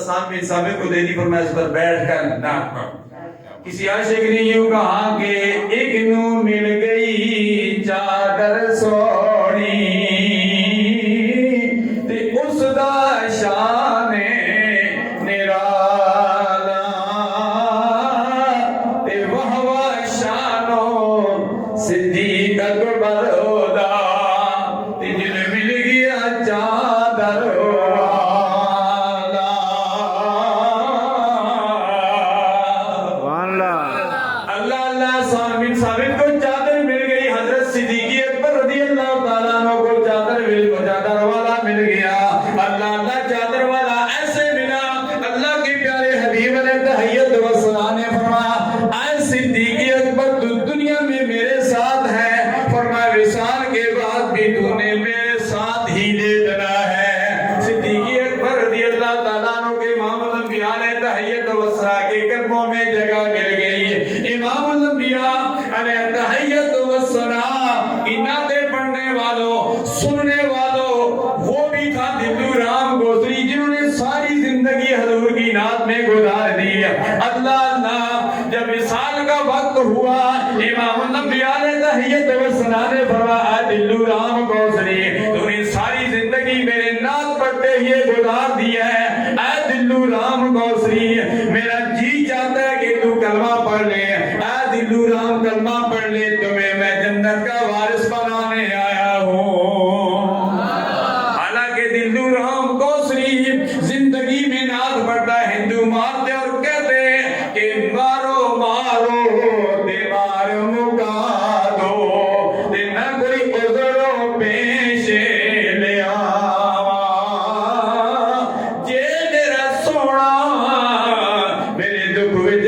ساتھ میں ثابت کو دے دی، فرمایا اس پر بیٹھ کر نعت پڑھ۔ کسی عاشق نے یوں کہا کہ ایک نو مل گئی چادر سوڑی تے اس دا شان نرالا تے وہوا شانو صدیق اکبر دا تے جن مل گیا چادر ثابت کو چادر مل گئی، حضرت صدیق اکبر رضی اللہ تعالیٰ عنہ کو چادر والا مل گیا۔ اللہ چادر والا ایسے ملا، اللہ کے پیارے حبیب نے تحیت و ثنا نے فرمایا اے صدیق اکبر تو دنیا میں میرے ساتھ ہے، فرمایا وصال کے بعد بھی تو نے میرے ساتھ ہی لیٹنا ہے۔ صدیق اکبر رضی اللہ تعالیٰ عنہ کے امام الانبیاء نے تحیت و ثنا کے قدموں میں جگہ مل گئی۔ امام الانبیاء تحیت و ثنا کی نعتیں پڑھنے والوں، سننے والوں، وہ بھی تھا دلو رام گوسری جنہوں نے ساری زندگی حضور کی نعت میں گزار دی۔ اللہ جب وصال کا وقت ہوا، امام الانبیاء نے تحیت و ثنا نے فرمایا دلو رام گوسری تو نے ساری زندگی میرے نعت پڑھتے ہوئے گزار دیا ہے، اے دلو رام گوسری میرا جی چاہتا ہے کہ تو کلمہ پڑھ لے، اے دلو رام کلمہ پڑھ لے، تمہیں میں جنت کا وارث بنانے آیا ہوں۔ حالانکہ دلو رام کوسری زندگی میں نعت پڑھتا ہے، ہندو مارتے اور کہتے کہ مارو مارو تے مار مکا دو تے نہ کوئی عذر و پیش لے آوا، جے میرا سونا میرے دکھ وچ